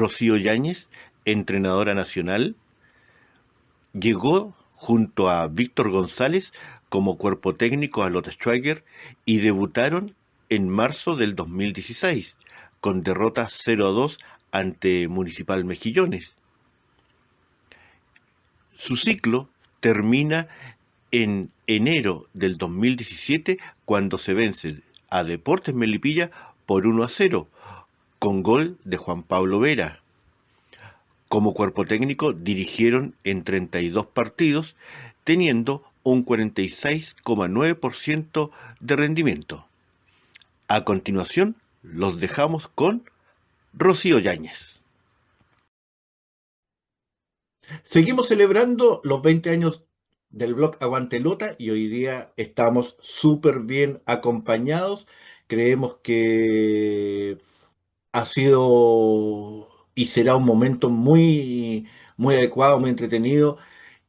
Rocío Yáñez, entrenadora nacional, llegó junto a Víctor González como cuerpo técnico a Lota Schwager y debutaron en marzo del 2016 con derrota 0-2 ante Municipal Mejillones. Su ciclo termina en enero del 2017 cuando se vence a Deportes Melipilla por 1-0 con gol de Juan Pablo Vera. Como cuerpo técnico dirigieron en 32 partidos, teniendo un 46,9% de rendimiento. A continuación, los dejamos con Rocío Yáñez. Seguimos celebrando los 20 años del blog Aguantelota y hoy día estamos súper bien acompañados. Creemos que ha sido y será un momento muy adecuado, muy entretenido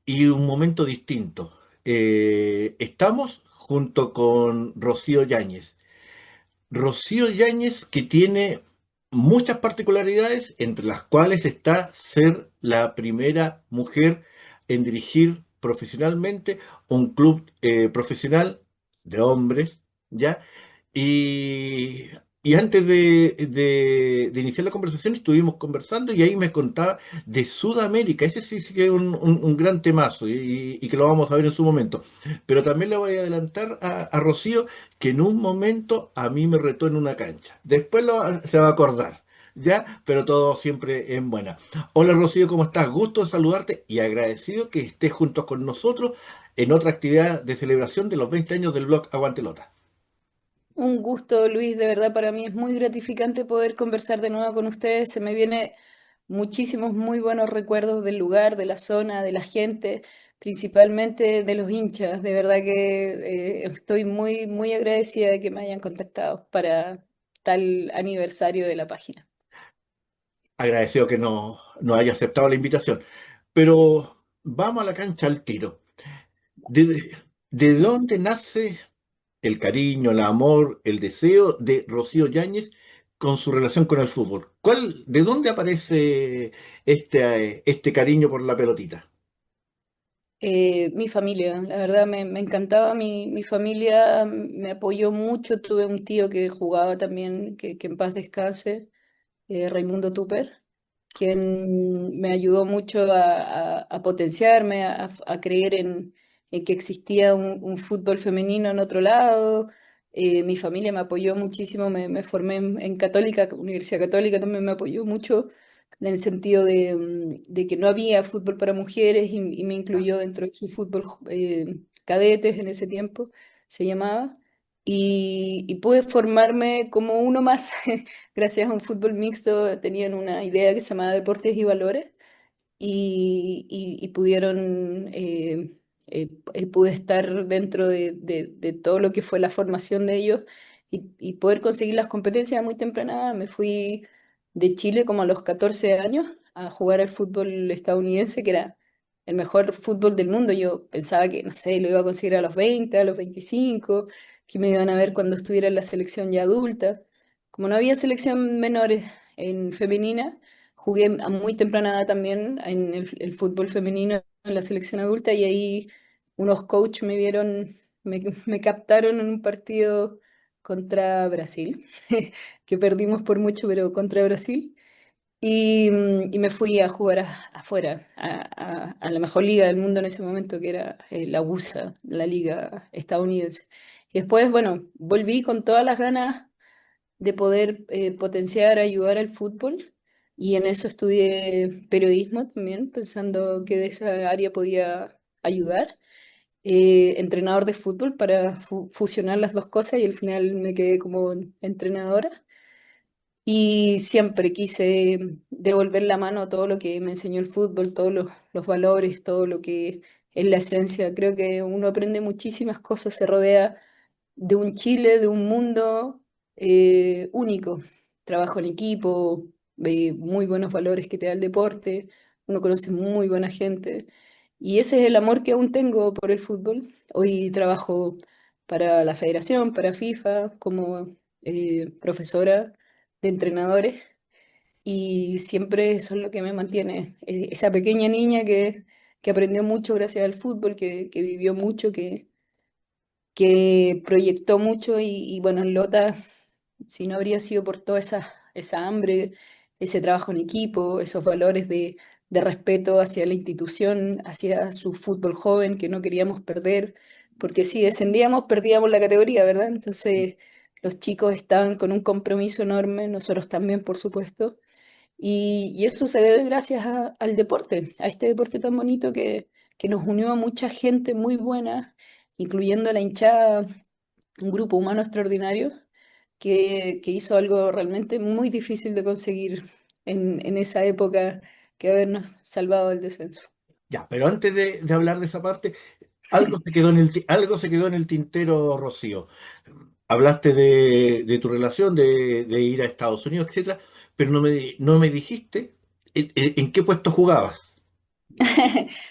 y un momento distinto. Estamos junto con Rocío Yáñez. Rocío Yáñez que tiene muchas particularidades, entre las cuales está ser la primera mujer en dirigir profesionalmente un club profesional de hombres, ¿ya? Y, y antes de iniciar la conversación estuvimos conversando y ahí me contaba de Sudamérica. Ese sí que es un gran temazo y que lo vamos a ver en su momento. Pero también le voy a adelantar a Rocío que en un momento a mí me retó en una cancha. Después se va a acordar, ¿ya? Pero todo siempre en buena. Hola Rocío, ¿cómo estás? Gusto en saludarte y agradecido que estés juntos con nosotros en otra actividad de celebración de los 20 años del blog Aguantelota. Un gusto, Luis, de verdad para mí es muy gratificante poder conversar de nuevo con ustedes. Se me viene muchísimos muy buenos recuerdos del lugar, de la zona, de la gente, principalmente de los hinchas. De verdad que estoy muy agradecida de que me hayan contactado para tal aniversario de la página. Agradecido que nos haya aceptado la invitación. Pero vamos a la cancha al tiro. ¿De, de dónde nace el cariño, el amor, el deseo de Rocío Yáñez con su relación con el fútbol? ¿De dónde aparece este cariño por la pelotita? Mi familia, la verdad me encantaba mi familia, me apoyó mucho. Tuve un tío que jugaba también, que en paz descanse, Raimundo Tupper, quien me ayudó mucho a potenciarme, a creer en que existía un fútbol femenino en otro lado. Mi familia me apoyó muchísimo, me formé en Católica, Universidad Católica también me apoyó mucho en el sentido de que no había fútbol para mujeres y me incluyó dentro de su fútbol cadetes en ese tiempo, se llamaba. Y pude formarme como uno más gracias a un fútbol mixto. Tenían una idea que se llamaba Deportes y Valores y pudieron, pude estar dentro de todo lo que fue la formación de ellos y poder conseguir las competencias a muy temprana edad. Me fui de Chile como a los 14 años a jugar al fútbol estadounidense, que era el mejor fútbol del mundo. Yo pensaba que, no sé, lo iba a conseguir a los 20, a los 25, que me iban a ver cuando estuviera en la selección ya adulta. Como no había selección menores en femenina, jugué a muy temprana edad también en el fútbol femenino en la selección adulta y ahí unos coaches me vieron, me captaron en un partido contra Brasil, que perdimos por mucho, pero contra Brasil. Y me fui a jugar afuera, a la mejor liga del mundo en ese momento, que era la USA, la liga estadounidense. Y después, bueno, volví con todas las ganas de poder potenciar, ayudar al fútbol. Y en eso estudié periodismo también, pensando que de esa área podía ayudar. Entrenador de fútbol para fusionar las dos cosas y al final me quedé como entrenadora. Y siempre quise devolver la mano a todo lo que me enseñó el fútbol, todos los valores, todo lo que es la esencia. Creo que uno aprende muchísimas cosas, se rodea de un Chile, de un mundo único. Trabajo en equipo, muy buenos valores que te da el deporte, uno conoce muy buena gente y ese es el amor que aún tengo por el fútbol. Hoy trabajo para la federación, para FIFA, como profesora de entrenadores y siempre eso es lo que me mantiene. Esa pequeña niña que aprendió mucho gracias al fútbol, que vivió mucho, que proyectó mucho y bueno, en Lota, si no habría sido por toda esa hambre, ese trabajo en equipo, esos valores de respeto hacia la institución, hacia su fútbol joven que no queríamos perder, porque si descendíamos, perdíamos la categoría, ¿verdad? Entonces los chicos estaban con un compromiso enorme, nosotros también, por supuesto, y eso se debe gracias al deporte, a este deporte tan bonito que nos unió a mucha gente muy buena, incluyendo la hinchada, un grupo humano extraordinario que hizo algo realmente muy difícil de conseguir en esa época que habernos salvado del descenso. Ya, pero antes de hablar de esa parte, algo se quedó en algo se quedó en el tintero, Rocío. Hablaste de tu relación, de ir a Estados Unidos, etcétera, pero no me dijiste en qué puesto jugabas.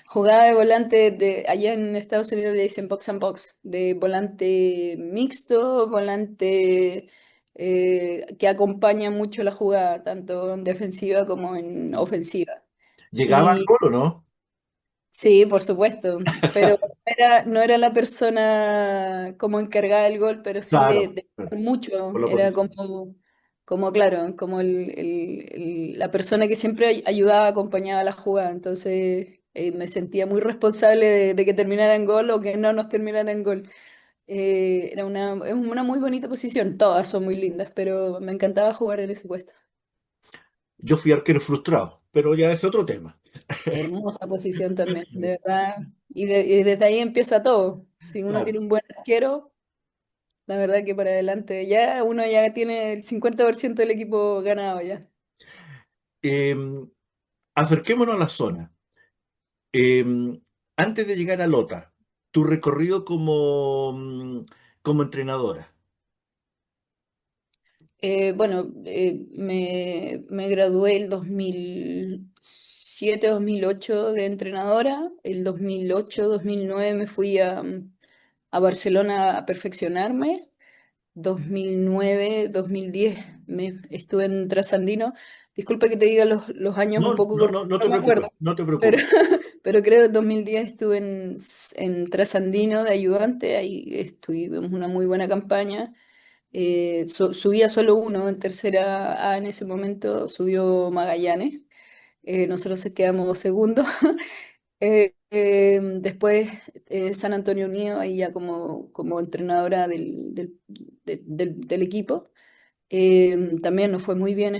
Jugaba de volante allá en Estados Unidos le dicen box and box, de volante mixto, volante que acompaña mucho la jugada, tanto en defensiva como en ofensiva. ¿Llegaba al Y gol o no? sí, por supuesto, pero no era la persona como encargada del gol, pero sí Claro, de claro, mucho, por la era posición. como claro, como la persona que siempre ayudaba, acompañaba la jugada, entonces me sentía muy responsable de que terminara en gol o que no nos terminara en gol. Es una muy bonita posición, todas son muy lindas, pero me encantaba jugar en ese puesto. Yo fui arquero frustrado, pero ya es otro tema. Hermosa posición también, de verdad. Y desde ahí empieza todo. Si uno Claro. tiene un buen arquero, la verdad que para adelante ya uno ya tiene el 50% del equipo ganado ya. Eh, Acerquémonos a la zona. Eh, Antes de llegar a Lota, tu recorrido como entrenadora. Bueno, me gradué el 2007, 2008 de entrenadora. El 2008, 2009 me fui a Barcelona a perfeccionarme. 2009, 2010 estuve en Trasandino. Disculpa que te diga los años un poco cortos, No no te me preocupes, acuerdo, no te pero, preocupes. pero creo que en 2010 estuve en Trasandino de ayudante, ahí estuvimos una muy buena campaña. Subía solo uno, en tercera A en ese momento subió Magallanes. Nosotros quedamos segundos. Después San Antonio Unido, ahí ya como entrenadora del equipo. También nos fue muy bien,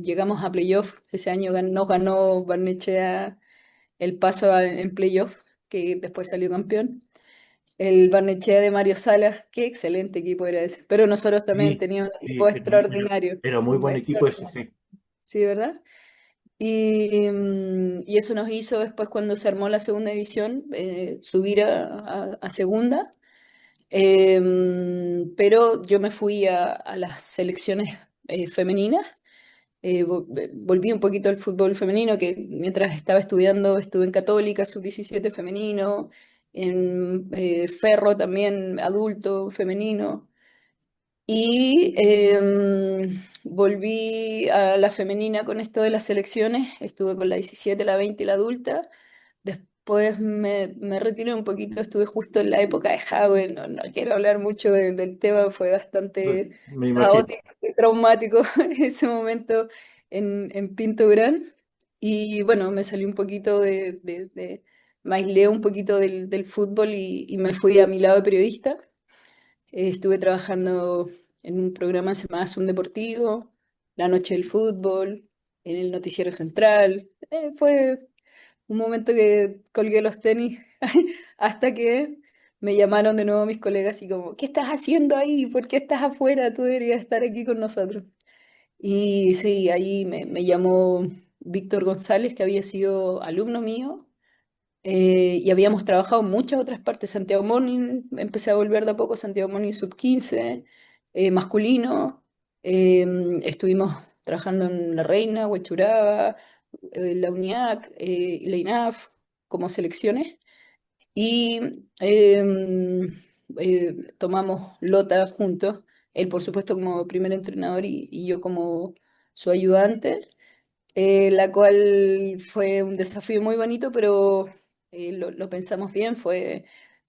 llegamos a playoff. Ese año nos ganó Barnechea el paso en playoff, que después salió campeón. El Barnechea de Mario Salas, qué excelente equipo era ese. Pero nosotros también Sí, teníamos un equipo sí, extraordinario. era muy buen equipo ese, Extraordinario. sí. Sí, ¿verdad? Y eso nos hizo después, cuando se armó la segunda división, subir a segunda. Pero yo me fui a las selecciones femeninas. Volví un poquito al fútbol femenino, que mientras estaba estudiando estuve en Católica, sub-17 femenino, en Ferro también adulto femenino. Y volví a la femenina con esto de las selecciones, estuve con la 17, la 20 y la adulta. Después me retiré un poquito, estuve justo en la época de Jadwe, no quiero hablar mucho del tema, fue bastante Me imagino. caótico y traumático ese momento en Pinto Gran. Y bueno, me salí un poquito me aislé un poquito del fútbol y me fui a mi lado de periodista. Estuve trabajando en un programa que se llamaba Zoom Deportivo, La Noche del Fútbol, en el Noticiero Central. Fue un momento que colgué los tenis hasta que me llamaron de nuevo mis colegas y como, ¿qué estás haciendo ahí? ¿Por qué estás afuera? Tú deberías estar aquí con nosotros. Y sí, ahí me llamó Víctor González, que había sido alumno mío, y habíamos trabajado en muchas otras partes. Santiago Morning, empecé a volver de a poco, Santiago Morning sub 15 masculino. Eh, Estuvimos trabajando en La Reina, Huechuraba, la UNIAC, y la INAF como selecciones. Y tomamos Lota juntos, él por supuesto como primer entrenador y yo como su ayudante, la cual fue un desafío muy bonito, pero lo pensamos bien,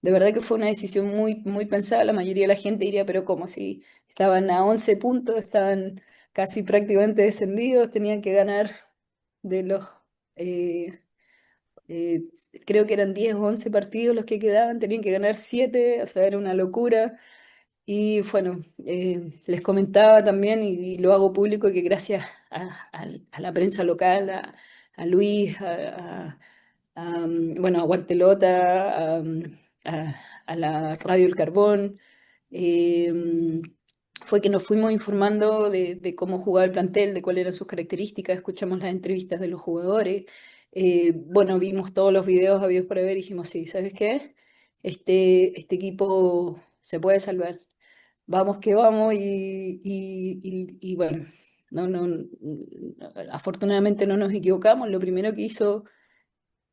de verdad que fue una decisión muy, muy pensada. La mayoría de la gente diría, pero ¿cómo si estaban a 11 puntos, estaban casi prácticamente descendidos, tenían que ganar de los... eh, eh, creo que eran 10 o 11 partidos los que quedaban, tenían que ganar 7, o sea, era una locura. Y bueno, les comentaba también, y lo hago público, que gracias a la prensa local, a Luis, bueno, a Guantelota, a la Radio El Carbón, eh, fue que nos fuimos informando de cómo jugaba el plantel, de cuáles eran sus características, escuchamos las entrevistas de los jugadores, bueno, vimos todos los videos habidos para ver y dijimos, sí, ¿sabes qué? Este equipo se puede salvar. Vamos que vamos y bueno, afortunadamente no nos equivocamos. Lo primero que hizo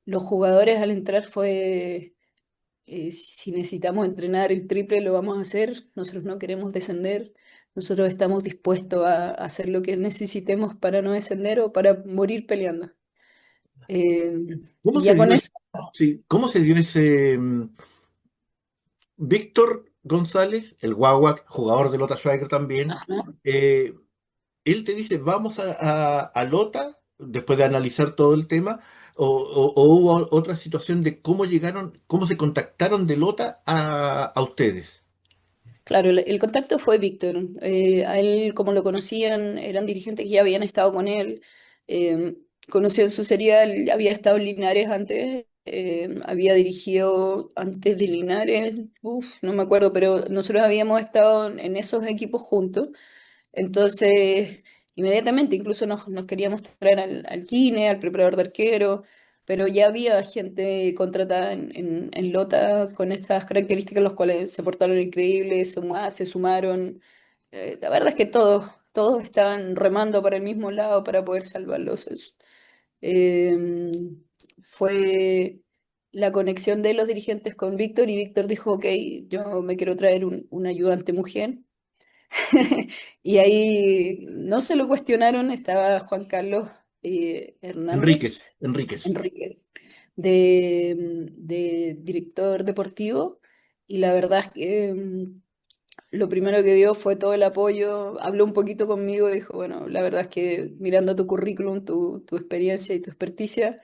los jugadores al entrar fue, si necesitamos entrenar el triple, lo vamos a hacer. Nosotros no queremos descender. Nosotros estamos dispuestos a hacer lo que necesitemos para no descender o para morir peleando. Eh, ¿Cómo y se ya dio con eso, sí, cómo se dio ese Víctor González, el Guagua, jugador de Lota Schwager también? ajá. eh, Él te dice, vamos a Lota, después de analizar todo el tema, o hubo otra situación de cómo llegaron, cómo se contactaron de Lota a ustedes. Claro, el contacto fue Víctor. A él, como lo conocían, eran dirigentes que ya habían estado con él, eh, conocían su serial, había estado en Linares antes, había dirigido antes de Linares, uf, no me acuerdo, pero nosotros habíamos estado en esos equipos juntos. Entonces, inmediatamente incluso nos queríamos traer al Kine, al preparador de arquero, pero ya había gente contratada en Lota con estas características, los cuales se portaron increíbles, se sumaron. La verdad es que todos estaban remando para el mismo lado para poder salvarlos. Eh, Fue la conexión de los dirigentes con Víctor y Víctor dijo, ok, yo me quiero traer un ayudante mujer. Y ahí no se lo cuestionaron, estaba Juan Carlos Hernández Enríquez. Enríquez, de director deportivo, y la verdad es que lo primero que dio fue todo el apoyo, habló un poquito conmigo, dijo, bueno, la verdad es que mirando tu currículum, tu experiencia y tu experticia,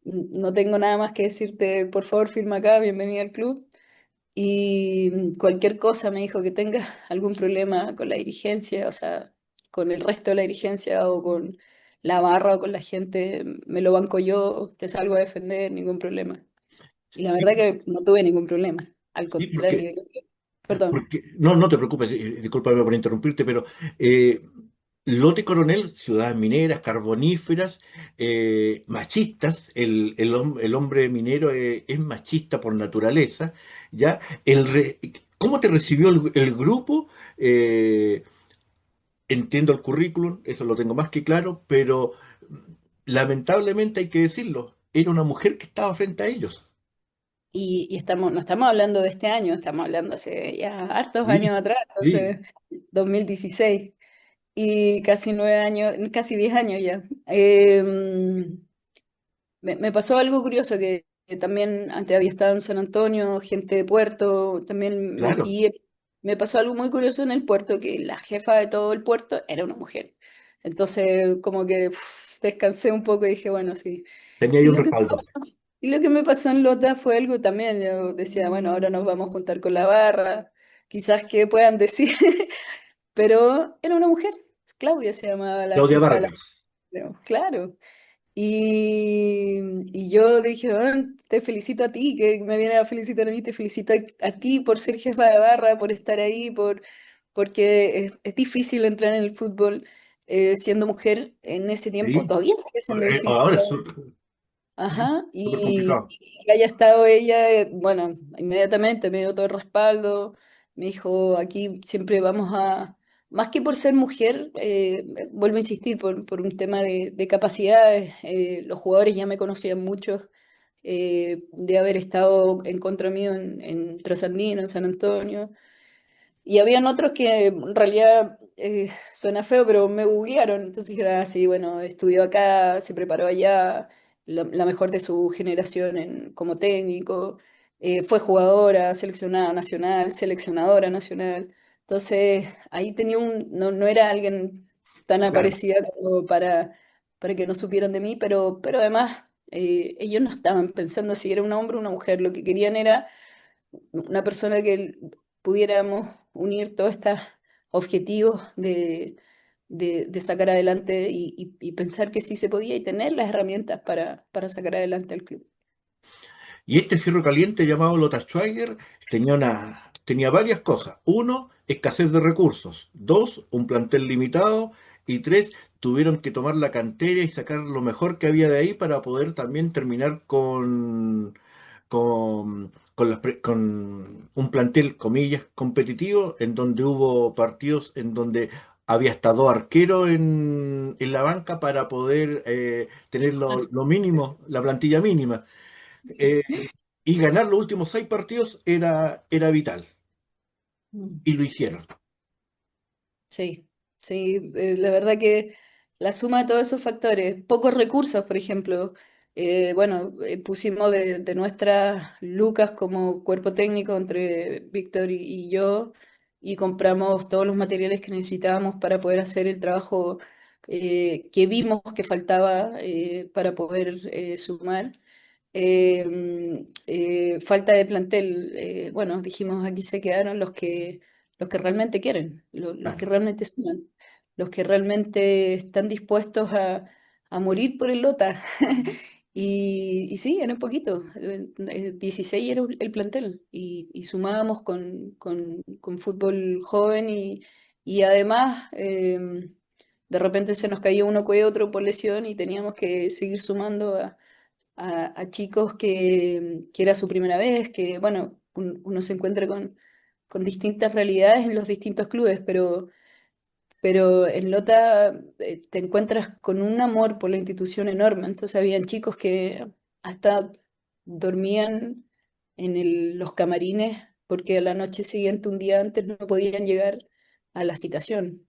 no tengo nada más que decirte, por favor, firma acá, bienvenida al club. Y cualquier cosa me dijo que tenga algún problema con la dirigencia, o sea, con el resto de la dirigencia o con la barra o con la gente, me lo banco yo, te salgo a defender, ningún problema. Y la Sí, verdad que no tuve ningún problema, al sí, porque, contrario, perdón. no, no te preocupes, discúlpame por interrumpirte, pero eh, Lote Coronel, ciudades mineras, carboníferas, machistas, el hombre minero es machista por naturaleza, ¿ya? ¿Cómo te recibió el grupo? Eh, Entiendo el currículum, eso lo tengo más que claro, pero lamentablemente hay que decirlo, era una mujer que estaba frente a ellos. Y no estamos hablando de este año, estamos hablando hace ya hartos Sí, años atrás, sí, entonces 2016 y casi 9 años, casi 10 años ya. Me pasó algo curioso que también antes había estado en San Antonio, gente de Puerto, también claro. y me pasó algo muy curioso en el puerto, que la jefa de todo el puerto era una mujer. Entonces, como que descansé un poco y dije, bueno, sí. Tenía ahí Y un lo que me respaldo. pasó, y lo que me pasó en Lota fue algo también, yo decía, bueno, ahora nos vamos a juntar con la barra, quizás que puedan decir, pero era una mujer, Claudia se llamaba la Claudia jefa de la... Vargas. Claro. Y yo dije, "Ah, te felicito a ti, que me viene a felicitar a mí, te felicito a ti por ser jefa de barra, por estar ahí, porque es difícil entrar en el fútbol siendo mujer en ese tiempo. Sí. Todavía sigue siendo difícil. Ahora es Ajá, súper complicado. y que haya estado ella, bueno, inmediatamente me dio todo el respaldo, me dijo, aquí siempre vamos más que por ser mujer, vuelvo a insistir, por un tema de capacidades, los jugadores ya me conocían mucho, de haber estado en contra mío en Trasandino, en San Antonio, Y habían otros que en realidad suena feo, pero me googlearon. Entonces era así, bueno, estudió acá, se preparó allá, la mejor de su generación como técnico, fue jugadora, seleccionada nacional, seleccionadora nacional. Entonces ahí tenía no era alguien tan Claro. aparecida como para que no supieran de mí, pero además ellos no estaban pensando si era un hombre o una mujer, lo que querían era una persona que pudiéramos unir todos estos objetivos de sacar adelante y pensar que sí se podía y tener las herramientas para sacar adelante al club. Y este fierro caliente llamado Lota Schwager tenía varias cosas. Uno, escasez de recursos. Dos, un plantel limitado. Y tres, tuvieron que tomar la cantera y sacar lo mejor que había de ahí para poder también terminar con un plantel, comillas, competitivo, en donde hubo partidos en donde había hasta dos arqueros en la banca para poder tener lo mínimo, la plantilla mínima. Sí. Eh, y ganar los últimos 6 partidos era vital. Mm. Y lo hicieron. Sí, sí, la verdad que la suma de todos esos factores, pocos recursos, por ejemplo, bueno, pusimos de nuestras lucas como cuerpo técnico entre Víctor y yo y compramos todos los materiales que necesitábamos para poder hacer el trabajo que vimos que faltaba para poder sumar. Falta de plantel, bueno, dijimos aquí se quedaron los que realmente quieren, los que Claro. realmente suman, los que realmente están dispuestos a morir por el Lota. Y sí, era un poquito, 16 era el plantel y sumábamos con fútbol joven y además de repente se nos caía uno que otro por lesión y teníamos que seguir sumando a chicos que era su primera vez, que bueno, uno se encuentra con distintas realidades en los distintos clubes, pero en Lota te encuentras con un amor por la institución enorme. Entonces habían chicos que hasta dormían en los camarines porque a la noche siguiente, un día antes, no podían llegar a la citación.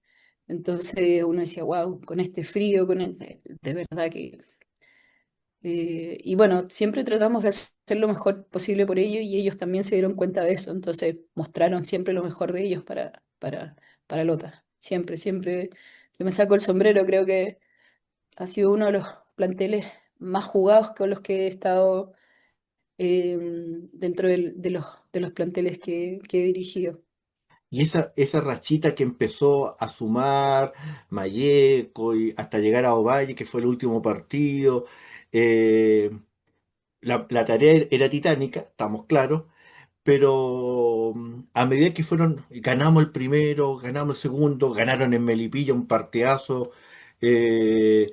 Entonces uno decía, wow, con este frío, de verdad que y bueno, siempre tratamos de hacer lo mejor posible por ellos y ellos también se dieron cuenta de eso, entonces mostraron siempre lo mejor de ellos para Lota. Siempre, siempre. Yo me saco el sombrero, creo que ha sido uno de los planteles más jugados con los que he estado eh, dentro de los planteles que he dirigido. Y esa rachita que empezó a sumar Mayeco y hasta llegar a Ovalle, que fue el último partido, eh, la tarea era titánica, estamos claros, pero a medida que ganamos el primero, ganamos el segundo, ganaron en Melipilla un partidazo, eh,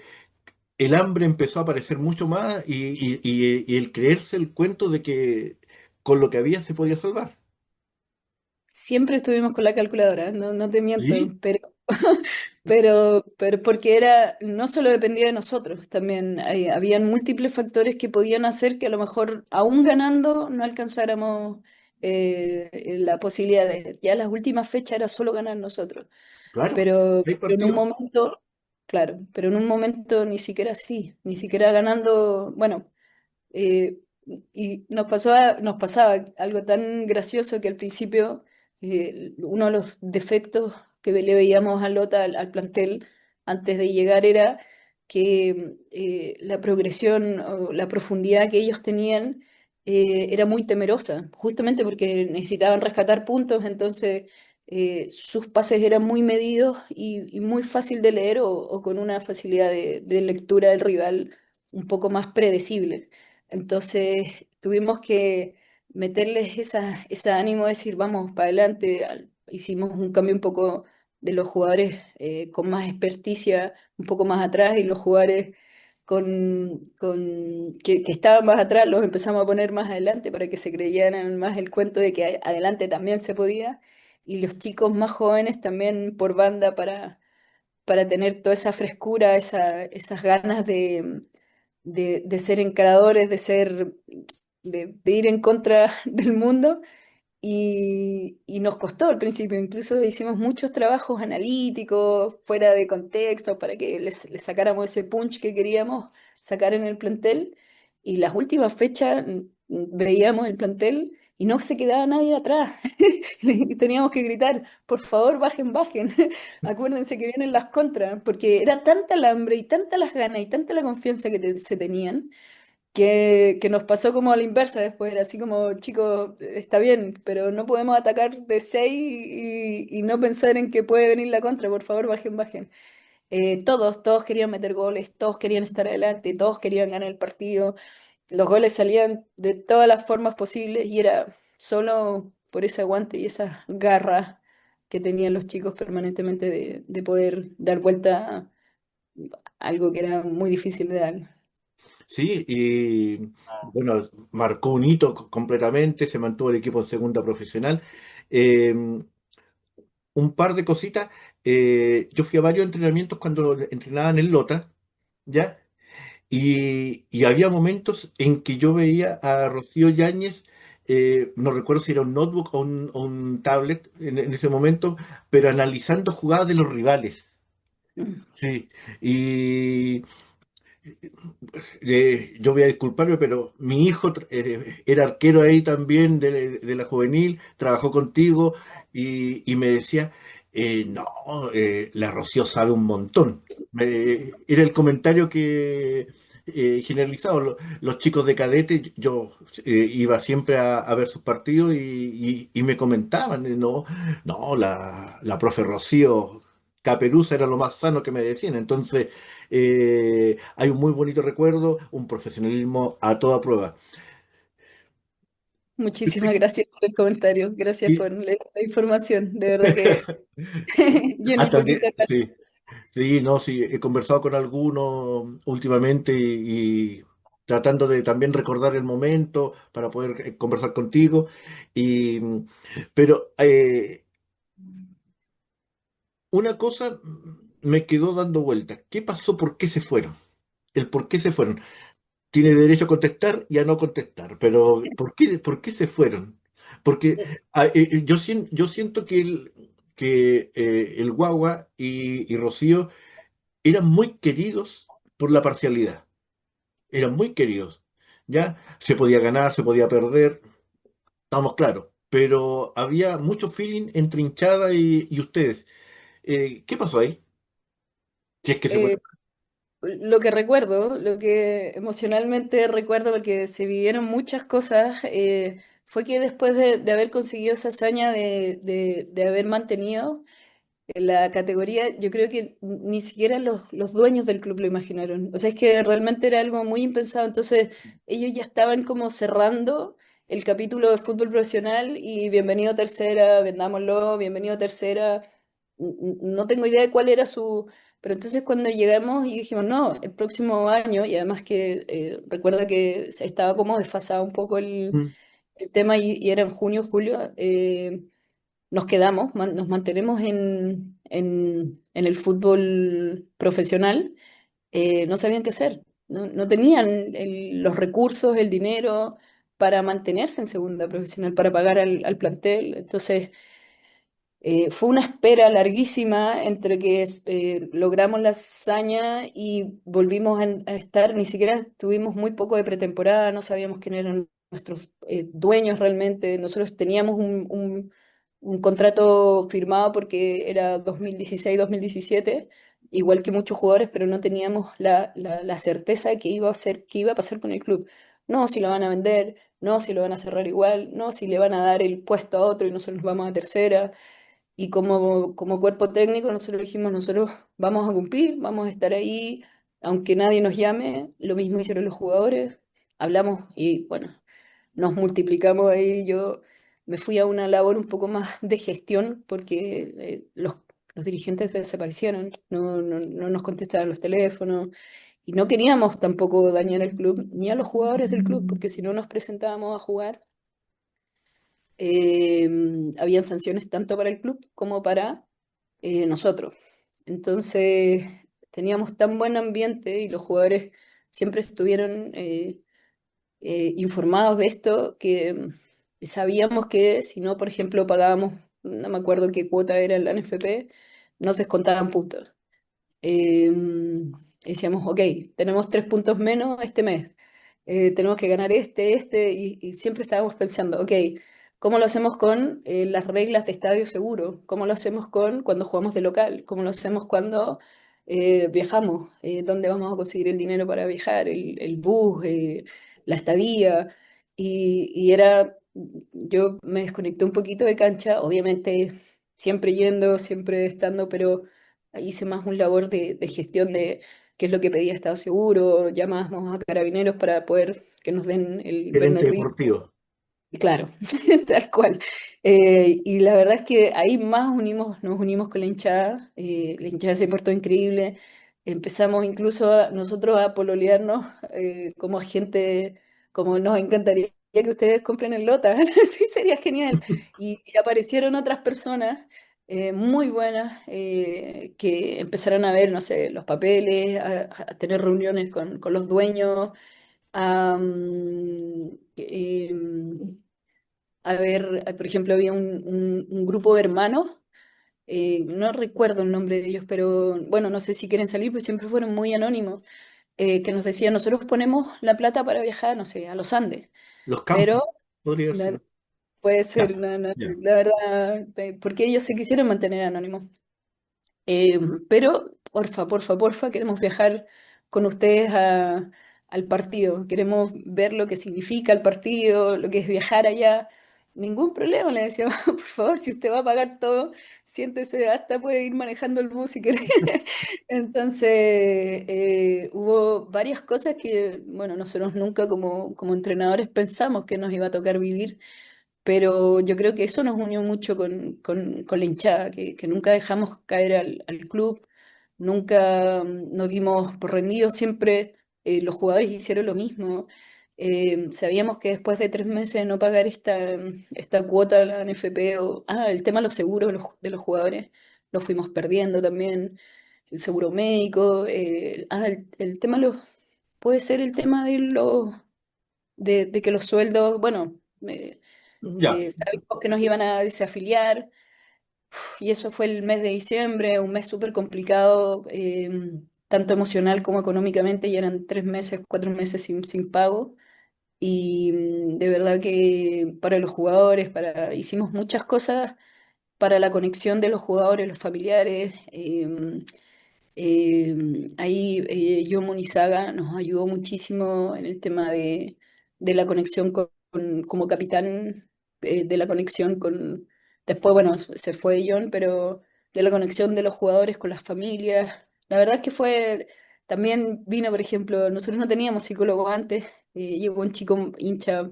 el hambre empezó a aparecer mucho más y el creerse el cuento de que con lo que había se podía salvar. Siempre estuvimos con la calculadora, no te miento, ¿Sí? pero porque era, no solo dependía de nosotros, también habían múltiples factores que podían hacer que a lo mejor aún ganando no alcanzáramos la posibilidad de, ya las últimas fechas era solo ganar nosotros, Claro, pero hay en un partidos. momento, claro, pero en un momento ni siquiera así, ni siquiera ganando, bueno. Eh, y nos pasaba algo tan gracioso que al principio uno de los defectos que le veíamos a Lota, al plantel, antes de llegar era que la progresión o la profundidad que ellos tenían era muy temerosa, justamente porque necesitaban rescatar puntos, entonces sus pases eran muy medidos y muy fácil de leer o con una facilidad de lectura del rival un poco más predecible. Entonces tuvimos que meterles ese ánimo de decir, vamos para adelante. Hicimos un cambio un poco de los jugadores con más experticia, un poco más atrás, y los jugadores que estaban más atrás los empezamos a poner más adelante para que se creyeran más el cuento de que adelante también se podía. Y los chicos más jóvenes también por banda para tener toda esa frescura, esas ganas de ser encaradores, de ir en contra del mundo y nos costó al principio, incluso hicimos muchos trabajos analíticos fuera de contexto para que les sacáramos ese punch que queríamos sacar en el plantel. Y las últimas fechas veíamos el plantel y no se quedaba nadie atrás. Y teníamos que gritar, por favor, bajen, bajen. Acuérdense que vienen las contras, porque era tanta el hambre y tanta las ganas y tanta la confianza que se tenían que nos pasó como a la inversa después, era así como, chicos, está bien, pero no podemos atacar de 6 y no pensar en que puede venir la contra, por favor, bajen, bajen. Todos querían meter goles, todos querían estar adelante, todos querían ganar el partido, los goles salían de todas las formas posibles y era solo por ese aguante y esa garra que tenían los chicos permanentemente de poder dar vuelta a algo que era muy difícil de dar. Sí, y bueno, marcó un hito completamente, se mantuvo el equipo en segunda profesional. Eh, un par de cositas, yo fui a varios entrenamientos cuando entrenaban en Lota, ¿ya? Y había momentos en que yo veía a Rocío Yáñez, no recuerdo si era un notebook o un tablet en ese momento, pero analizando jugadas de los rivales. Mm. Sí, y yo voy a disculparme, pero mi hijo era arquero ahí también de la juvenil, trabajó contigo y me decía, no, la Rocío sabe un montón. Era el comentario que generalizado. Los chicos de cadete, yo iba siempre a ver sus partidos y me comentaban, no, no, la profe Rocío Caperuza era lo más sano que me decían. Entonces, hay un muy bonito recuerdo, un profesionalismo a toda prueba. Muchísimas gracias por el comentario, gracias Y por la información, de verdad que llena un hasta el poquito día, el alma. sí, sí, no, sí, he conversado con algunos últimamente y tratando de también recordar el momento para poder conversar contigo. Y, pero una cosa me quedó dando vueltas. ¿Qué pasó? ¿Por qué se fueron? El por qué se fueron. Tiene derecho a contestar y a no contestar, pero por qué se fueron? Porque yo siento que el Guagua y Rocío eran muy queridos por la parcialidad, eran muy queridos, ¿ya? Se podía ganar, se podía perder, estamos claros, pero había mucho feeling entre hinchada y ustedes. ¿Qué pasó ahí? Si es que se puede. Eh, lo que recuerdo, lo que emocionalmente recuerdo, porque se vivieron muchas cosas, fue que después de haber conseguido esa hazaña de haber mantenido la categoría, yo creo que ni siquiera los dueños del club lo imaginaron. O sea, es que realmente era algo muy impensado. Entonces, ellos ya estaban como cerrando el capítulo de fútbol profesional y bienvenido a tercera, vendámoslo, bienvenido a tercera. No tengo idea de cuál era su... Pero entonces cuando llegamos y dijimos, no, el próximo año, y además que recuerda que estaba como desfasado un poco Mm. el tema y era en junio, julio, nos quedamos, nos mantenemos en el fútbol profesional, no sabían qué hacer, no tenían los recursos, el dinero para mantenerse en segunda profesional, para pagar al plantel. Entonces, fue una espera larguísima entre que logramos la hazaña y volvimos a estar, ni siquiera tuvimos muy poco de pretemporada, no sabíamos quién eran nuestros dueños realmente, nosotros teníamos un contrato firmado porque era 2016-2017, igual que muchos jugadores, pero no teníamos la certeza de que iba a ser, que iba a pasar con el club. No si lo van a vender, no si lo van a cerrar igual, no si le van a dar el puesto a otro y nosotros nos vamos a tercera. Y como cuerpo técnico nosotros dijimos, nosotros vamos a cumplir, vamos a estar ahí, aunque nadie nos llame, lo mismo hicieron los jugadores, hablamos y bueno, nos multiplicamos ahí. Yo me fui a una labor un poco más de gestión porque los dirigentes desaparecieron, no nos contestaban los teléfonos y no queríamos tampoco dañar el club ni a los jugadores del club, porque si no nos presentábamos a jugar eh, habían sanciones tanto para el club como para nosotros. Entonces teníamos tan buen ambiente y los jugadores siempre estuvieron informados de esto sabíamos que si no, por ejemplo, pagábamos, no me acuerdo qué cuota era en la NFP, nos descontaban puntos. Decíamos, ok, tenemos 3 puntos menos este mes, tenemos que ganar y siempre estábamos pensando, ok, ¿cómo lo hacemos con las reglas de estadio seguro? ¿Cómo lo hacemos con cuando jugamos de local? ¿Cómo lo hacemos cuando viajamos? ¿Dónde vamos a conseguir el dinero para viajar? El bus, la estadía. Yo me desconecté un poquito de cancha, obviamente siempre yendo, siempre estando, pero hice más un labor de gestión de qué es lo que pedía Estado Seguro, llamamos a carabineros para poder que nos den el Gerente Bernardino. deportivo. Y claro, tal cual. Y la verdad es que ahí nos unimos con la hinchada se portó increíble, empezamos incluso nosotros a pololearnos como gente, como nos encantaría que ustedes compren el Lota, sí, sería genial. Y aparecieron otras personas muy buenas que empezaron a ver, no sé, los papeles, a tener reuniones con los dueños, a, a ver, por ejemplo, había un grupo de hermanos, no recuerdo el nombre de ellos, pero bueno, no sé si quieren salir, pues siempre fueron muy anónimos, que nos decían, nosotros ponemos la plata para viajar, no sé, a los Andes, Los campos, pero podría haber no, sido. puede Ya, ser, ya. la verdad, porque ellos se quisieron mantener anónimos. Eh, pero, porfa, porfa, queremos viajar con ustedes al partido. Queremos ver lo que significa el partido, lo que es viajar allá. Ningún problema, le decíamos, por favor, si usted va a pagar todo, siéntese, hasta puede ir manejando el bus si quiere. Entonces, hubo varias cosas que, bueno, nosotros nunca como entrenadores pensamos que nos iba a tocar vivir, pero yo creo que eso nos unió mucho con la hinchada, que nunca dejamos caer al club, nunca nos dimos por rendidos, siempre los jugadores hicieron lo mismo. Sabíamos que después de 3 meses de no pagar esta cuota de la NFP, el tema de los seguros de los jugadores, lo fuimos perdiendo también, el seguro médico, el tema puede ser el tema de que los sueldos, bueno, Ya. sabíamos que nos iban a desafiliar y eso fue el mes de diciembre, un mes súper complicado, tanto emocional como económicamente, y eran 3 meses, 4 meses sin pago. Y de verdad que para los jugadores, hicimos muchas cosas para la conexión de los jugadores, los familiares. Ahí John Munizaga nos ayudó muchísimo en el tema de la conexión como capitán, de la conexión con, después, bueno, se fue John, pero de la conexión de los jugadores con las familias. La verdad es que también vino, por ejemplo, nosotros no teníamos psicólogo antes, llegó un chico hincha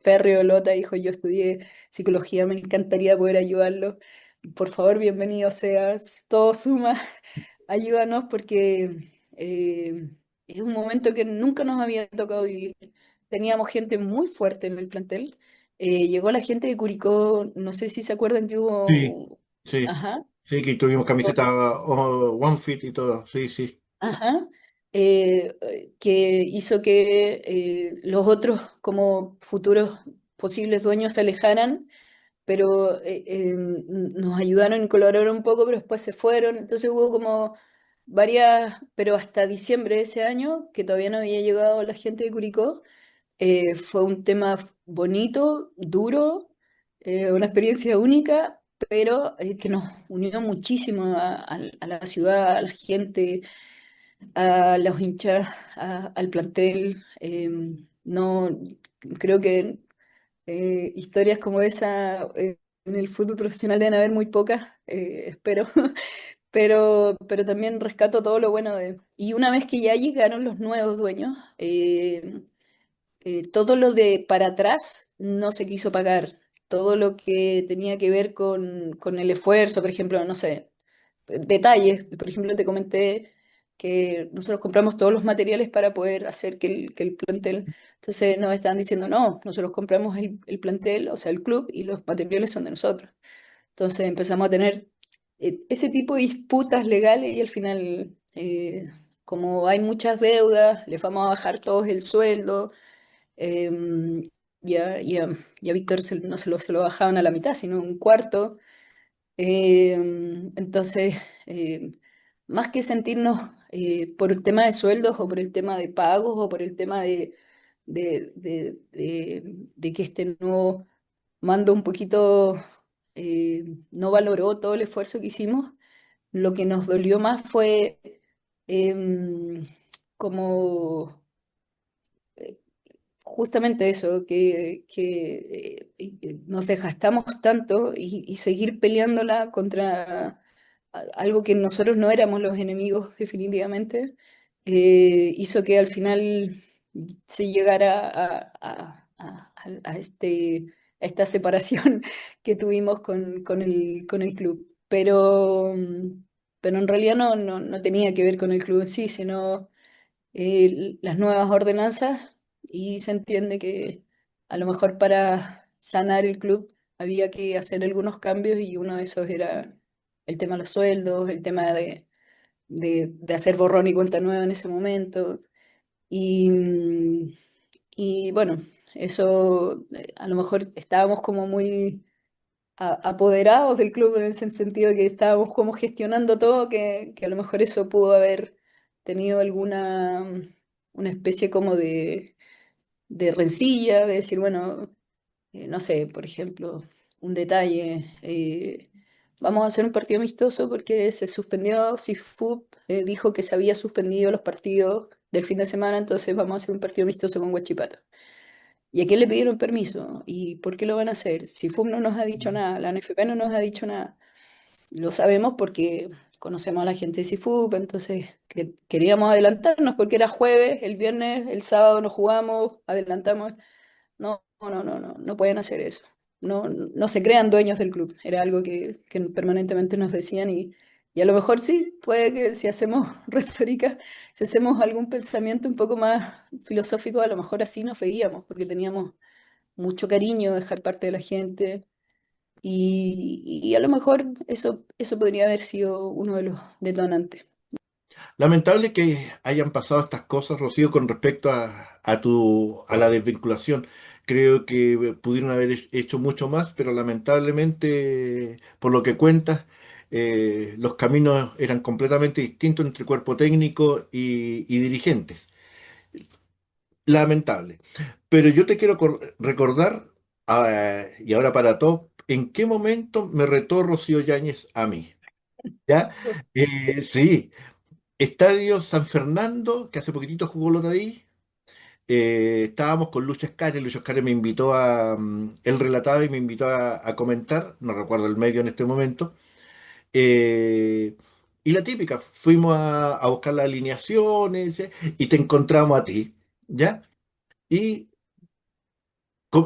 férreo de Lota, dijo, yo estudié psicología, me encantaría poder ayudarlo. Por favor, bienvenido seas, todo suma. Ayúdanos porque es un momento que nunca nos había tocado vivir. Teníamos gente muy fuerte en el plantel. Llegó la gente de Curicó, no sé si se acuerdan que Sí, hubo, sí. ajá, Sí, que tuvimos camiseta One Fit y todo. Sí, sí. ajá, que hizo que los otros como futuros posibles dueños se alejaran, pero nos ayudaron y colaboraron un poco, pero después se fueron. Entonces hubo como varias, pero hasta diciembre de ese año, que todavía no había llegado la gente de Curicó, fue un tema bonito, duro, una experiencia única, pero que nos unió muchísimo a la ciudad, a la gente, a los hinchas, al plantel. No, creo que historias como esa en el fútbol profesional deben haber muy pocas, espero, pero también rescato todo lo bueno de... Y una vez que ya llegaron los nuevos dueños, todo lo de para atrás no se quiso pagar. Todo lo que tenía que ver con el esfuerzo, por ejemplo, no sé, detalles. Por ejemplo, te comenté que nosotros compramos todos los materiales para poder hacer que el plantel. Entonces nos estaban diciendo, no, nosotros compramos el plantel, o sea, el club, y los materiales son de nosotros. Entonces empezamos a tener ese tipo de disputas legales y al final, como hay muchas deudas, les vamos a bajar todos el sueldo. y a Víctor no se lo bajaban a la mitad, sino un cuarto. Eh, entonces, más que sentirnos por el tema de sueldos o por el tema de pagos o por el tema de que este nuevo mando un poquito no valoró todo el esfuerzo que hicimos, lo que nos dolió más fue como justamente eso, que nos desgastamos tanto y seguir peleándola contra algo que nosotros no éramos los enemigos definitivamente, hizo que al final se llegara a esta separación que tuvimos con el club. Pero en realidad no tenía que ver con el club en sí, sino las nuevas ordenanzas y se entiende que a lo mejor para sanar el club había que hacer algunos cambios y uno de esos era el tema de los sueldos, el tema de hacer borrón y cuenta nueva en ese momento. Y, y bueno, eso a lo mejor estábamos como muy apoderados del club en ese sentido de que estábamos como gestionando todo, que a lo mejor eso pudo haber tenido alguna una especie como de rencilla, de decir, bueno, no sé, por ejemplo, un detalle, vamos a hacer un partido amistoso porque se suspendió, SIFUP dijo que se había suspendido los partidos del fin de semana, entonces vamos a hacer un partido amistoso con Huachipato. ¿Y a quién le pidieron permiso? ¿Y por qué lo van a hacer? Si FUM no nos ha dicho nada, la NFP no nos ha dicho nada. Lo sabemos porque conocemos a la gente de CIFUP, entonces queríamos adelantarnos porque era jueves, el viernes, el sábado nos jugamos, adelantamos. No, no, no, no, no pueden hacer eso. No, no se crean dueños del club. Era algo que permanentemente nos decían y a lo mejor sí, puede que si hacemos retórica, si hacemos algún pensamiento un poco más filosófico, a lo mejor así nos veíamos, porque teníamos mucho cariño de dejar parte de la gente y a lo mejor eso podría haber sido uno de los detonantes. Lamentable que hayan pasado estas cosas, Rocío, con respecto a la desvinculación. Creo que pudieron haber hecho mucho más, pero lamentablemente, por lo que cuentas, los caminos eran completamente distintos entre cuerpo técnico y dirigentes. Lamentable. Pero yo te quiero recordar, y ahora para todos, en qué momento me retó Rocío Yáñez a mí. ¿Ya? Sí, Estadio San Fernando, que hace poquitito jugó Lotadí. Estábamos con Lucho Escari. Lucho Escari me invitó él relataba y me invitó a comentar, no recuerdo el medio en este momento. Eh, y la típica, fuimos a buscar las alineaciones, y te encontramos a ti, ¿ya? Y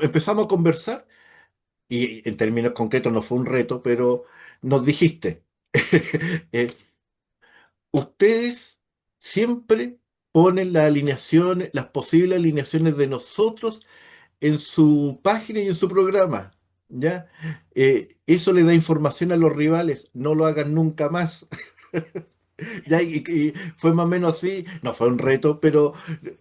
empezamos a conversar, y en términos concretos no fue un reto, pero nos dijiste, eh, ustedes siempre ponen las alineaciones, las posibles alineaciones de nosotros en su página y en su programa, ¿ya? Eso le da información a los rivales, no lo hagan nunca más. Ya, y fue más o menos así, no fue un reto, pero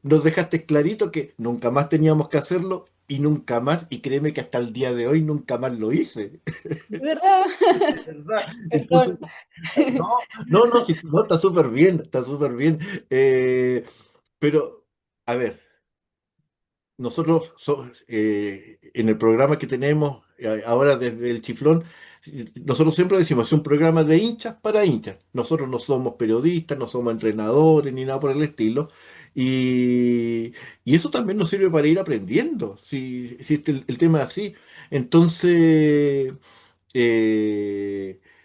nos dejaste clarito que nunca más teníamos que hacerlo y nunca más, y créeme que hasta el día de hoy nunca más lo hice. ¿De verdad? Es verdad. Entonces, Perdón. no, sí, no, está súper bien, está súper bien. Pero, a ver, nosotros en el programa que tenemos ahora desde el Chiflón, nosotros siempre decimos, es un programa de hinchas para hinchas. Nosotros no somos periodistas, no somos entrenadores ni nada por el estilo. Y, y eso también nos sirve para ir aprendiendo, si el tema es así. Entonces,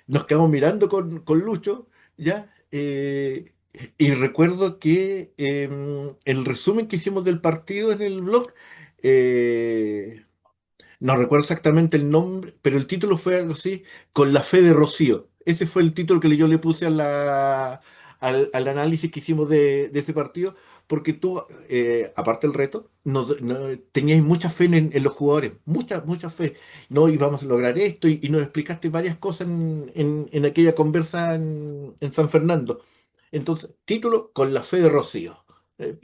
nos quedamos mirando con Lucho, ¿ya? Y recuerdo que el resumen que hicimos del partido en el blog, eh, no recuerdo exactamente el nombre, pero el título fue algo así, Con la fe de Rocío. Ese fue el título que yo le puse al análisis que hicimos de ese partido, porque tú, aparte del reto, tenías mucha fe en los jugadores, mucha fe. No, íbamos a lograr esto, y nos explicaste varias cosas en aquella conversa en San Fernando. Entonces, título, Con la fe de Rocío. Eh,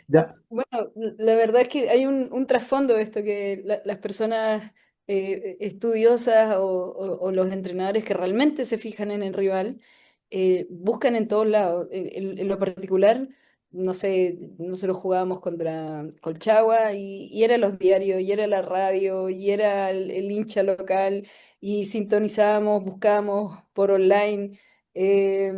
Ya, Bueno, la verdad es que hay un trasfondo de esto, que las personas estudiosas o los entrenadores que realmente se fijan en el rival buscan en todos lados. En lo particular, no sé, nosotros jugábamos contra Colchagua y era los diarios, y era la radio, y era el hincha local, y sintonizábamos, buscábamos por online. eh,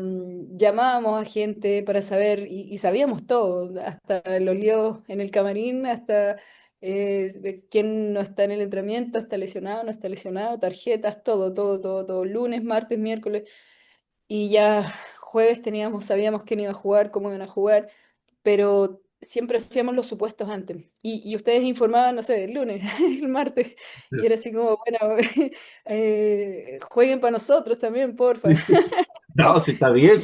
Llamábamos a gente para saber y sabíamos todo, hasta los líos en el camarín, hasta de quién no está en el entrenamiento, está lesionado, no está lesionado, tarjetas, todo, todo, todo, todo, lunes, martes, miércoles, y ya jueves sabíamos quién iba a jugar, cómo iban a jugar, pero siempre hacíamos los supuestos antes. Y ustedes informaban, no sé, el lunes, el martes, y era así como, bueno, jueguen para nosotros también, porfa. no, sí está bien,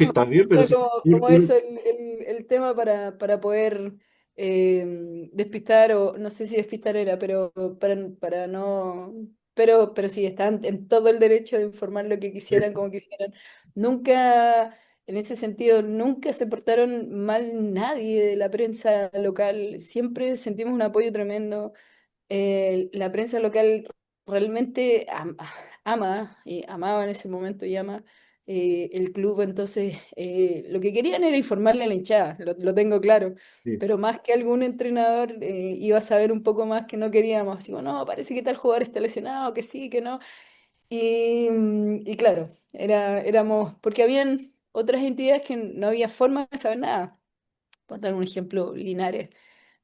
pero Era sí, como eso el tema para poder despistar, o no sé si despistar era, pero para no... pero sí, están en todo el derecho de informar lo que quisieran, como quisieran. Nunca, en ese sentido, nunca se portaron mal nadie de la prensa local. Siempre sentimos un apoyo tremendo. La prensa local realmente ama, y amaba en ese momento y ama el club, entonces lo que querían era informarle a la hinchada, lo tengo claro, sí. pero más que algún entrenador iba a saber un poco más que no queríamos, así como, no, parece que tal jugador está lesionado, que sí, que no, y claro, éramos, porque habían otras entidades que no había forma de saber nada. Por dar un ejemplo, Linares.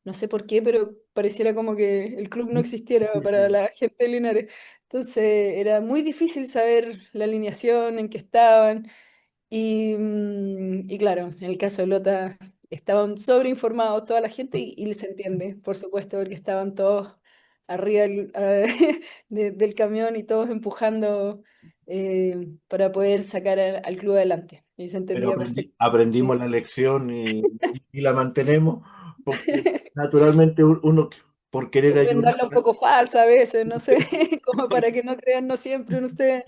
No sé por qué, pero pareciera como que el club no existiera Sí, para sí. la gente de Linares. Entonces era muy difícil saber la alineación en que estaban. Y claro, en el caso de Lota estaban sobreinformados toda la gente y les entiende, por supuesto, porque estaban todos arriba del camión y todos empujando para poder sacar al club adelante. Y se Pero entendía perfecto. aprendimos la lección y la mantenemos, porque naturalmente uno por querer Pueden ayudar, darla un poco falsa a veces, no sé, como para que no crean no siempre en usted.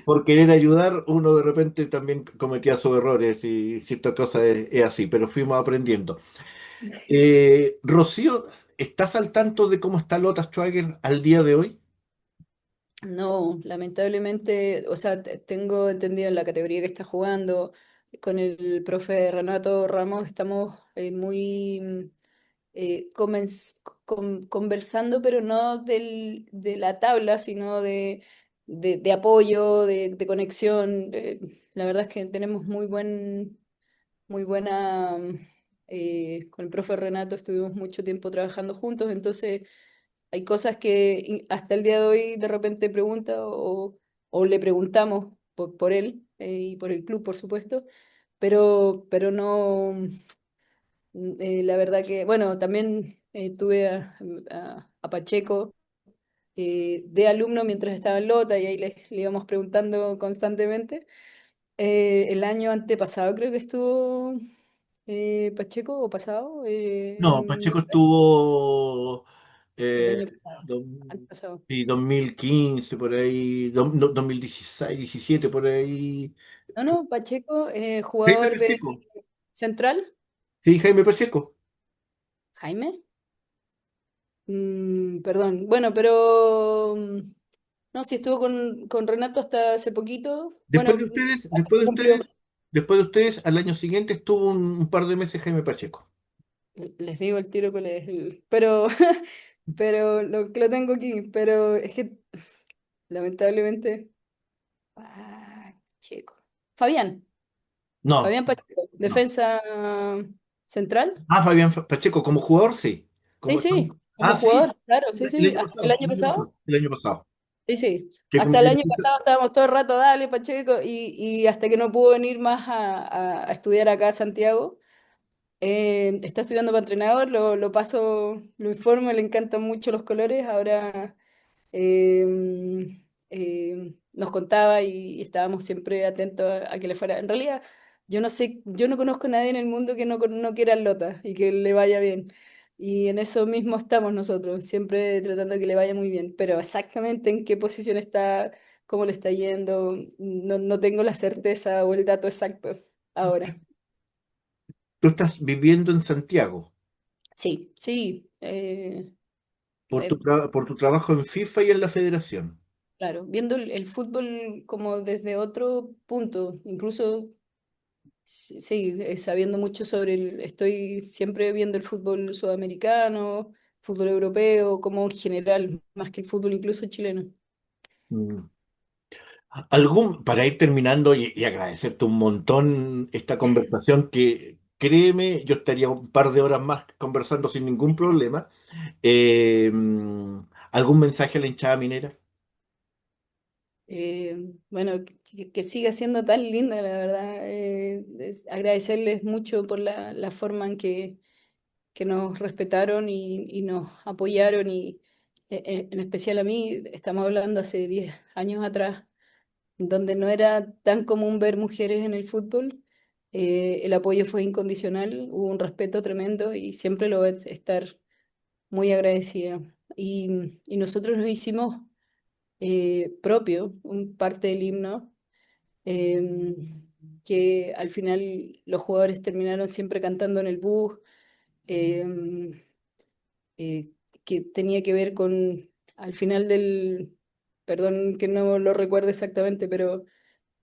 por querer ayudar, uno de repente también cometía sus errores y ciertas cosas es así, pero fuimos aprendiendo. Rocío, ¿estás al tanto de cómo está Lota Schwager al día de hoy? No, lamentablemente, o sea, tengo entendido en la categoría que está jugando con el profe Renato Ramos, estamos muy conversando, pero no de la tabla, sino de apoyo, de conexión. La verdad es que tenemos muy buena, con el profe Renato estuvimos mucho tiempo trabajando juntos, entonces hay cosas que hasta el día de hoy de repente pregunta o le preguntamos por él y por el club, por supuesto, pero no, la verdad que, bueno, también tuve a Pacheco de alumno mientras estaba en Lota y ahí le íbamos preguntando constantemente. El año antepasado creo que estuvo Pacheco o pasado, No, Pacheco estuvo el eh, año pasado, dos- antepasado. sí, 2015 por ahí, no, 2016, 17 por ahí. No, no, Pacheco, Jaime jugador de Pacheco, Central, sí, Jaime Pacheco. Jaime. Perdón, bueno, pero no, sí estuvo con Renato hasta hace poquito. Después Bueno, de ustedes, cumplió. después de ustedes, al año siguiente estuvo un par de meses Jaime Pacheco. Les digo el tiro que pero, pero lo que lo tengo aquí, pero es que lamentablemente. Pacheco. Fabián, No, Fabián Pacheco, no. defensa central. Fabián Pacheco, como jugador, sí. Sí, Como, sí, como sí, jugador, claro, sí, el sí, año hasta el pasado, año pasado. el año pasado. Sí, sí. Que Hasta el año pasado estábamos todo el rato, dale, Pacheco, y hasta que no pudo venir más a estudiar acá a Santiago. Está estudiando para entrenador, lo paso, lo informo, le encantan mucho los colores. Ahora nos contaba y estábamos siempre atentos a que le fuera. En realidad, yo no sé, yo no conozco a nadie en el mundo que no quiera al Lota y que le vaya bien. Y en eso mismo estamos nosotros, siempre tratando de que le vaya muy bien. Pero exactamente en qué posición está, cómo le está yendo, no tengo la certeza o el dato exacto ahora. Tú estás viviendo en Santiago Sí, sí, eh, por tu trabajo en FIFA y en la Federación. claro, viendo el fútbol como desde otro punto, incluso sí, sabiendo mucho sobre estoy siempre viendo el fútbol sudamericano, fútbol europeo, como en general, más que el fútbol incluso chileno. Mm. Para ir terminando y agradecerte un montón esta conversación que, créeme, yo estaría un par de horas más conversando sin ningún problema. Eh, ¿Algún mensaje a la hinchada minera? Bueno, que siga siendo tan linda, la verdad. Agradecerles mucho por la forma en que nos respetaron y nos apoyaron y en especial a mí, estamos hablando hace 10 años atrás, donde no era tan común ver mujeres en el fútbol. El apoyo fue incondicional, hubo un respeto tremendo y siempre lo voy a estar muy agradecida. Y nosotros nos hicimos propio, un parte del himno, que al final los jugadores terminaron siempre cantando en el bus, em, eh, que tenía que ver con, al final perdón que no lo recuerdo exactamente, pero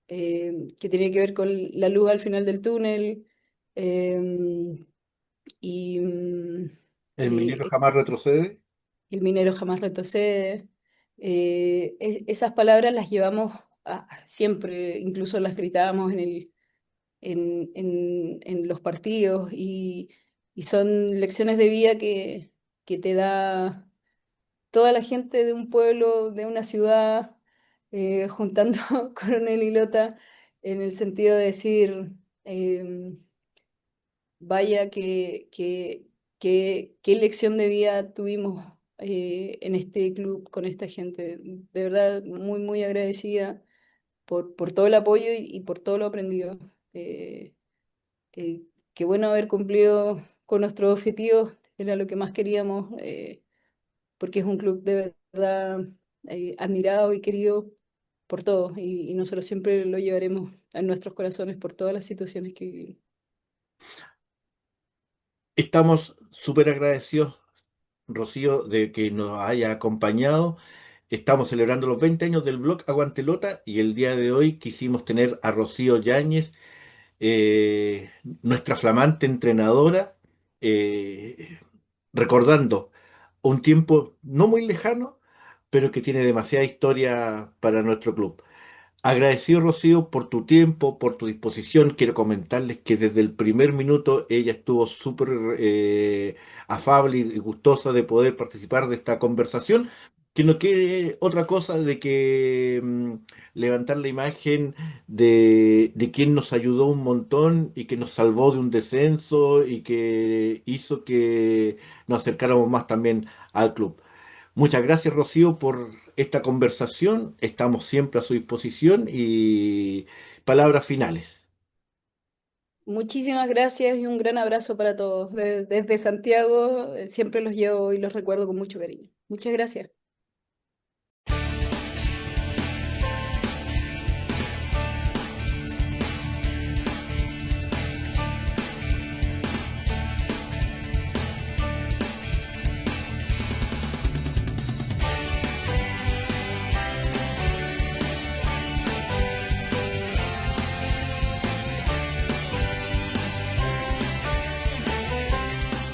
que tenía que ver con la luz al final del túnel, em, y, ¿El minero y jamás retrocede? el minero jamás retrocede. Esas palabras las llevamos siempre, incluso las gritábamos en los partidos y son lecciones de vida que te da toda la gente de un pueblo, de una ciudad, juntando coronel y lota en el sentido de decir, em, vaya qué lección de vida tuvimos en este club con esta gente. De verdad, muy, muy agradecida por todo el apoyo y por todo lo aprendido. Eh, Qué bueno haber cumplido con nuestros objetivos, era lo que más queríamos, porque es un club de verdad admirado y querido por todos y nosotros siempre lo llevaremos en nuestros corazones por todas las situaciones que vivimos. Estamos súper agradecidos, Rocío, de que nos haya acompañado. Estamos celebrando los 20 años del blog Aguantelota y el día de hoy quisimos tener a Rocío Yáñez, nuestra flamante entrenadora, eh, recordando un tiempo no muy lejano, pero que tiene demasiada historia para nuestro club. Agradecido, Rocío, por tu tiempo, por tu disposición. Quiero comentarles que desde el primer minuto ella estuvo súper afable y gustosa de poder participar de esta conversación, que no quiere otra cosa de que levantar la imagen de quien nos ayudó un montón y que nos salvó de un descenso y que hizo que nos acercáramos más también al club. Muchas gracias, Rocío, por esta conversación. Estamos siempre a su disposición y palabras finales. Muchísimas gracias y un gran abrazo para todos. Desde Santiago siempre los llevo y los recuerdo con mucho cariño. Muchas gracias.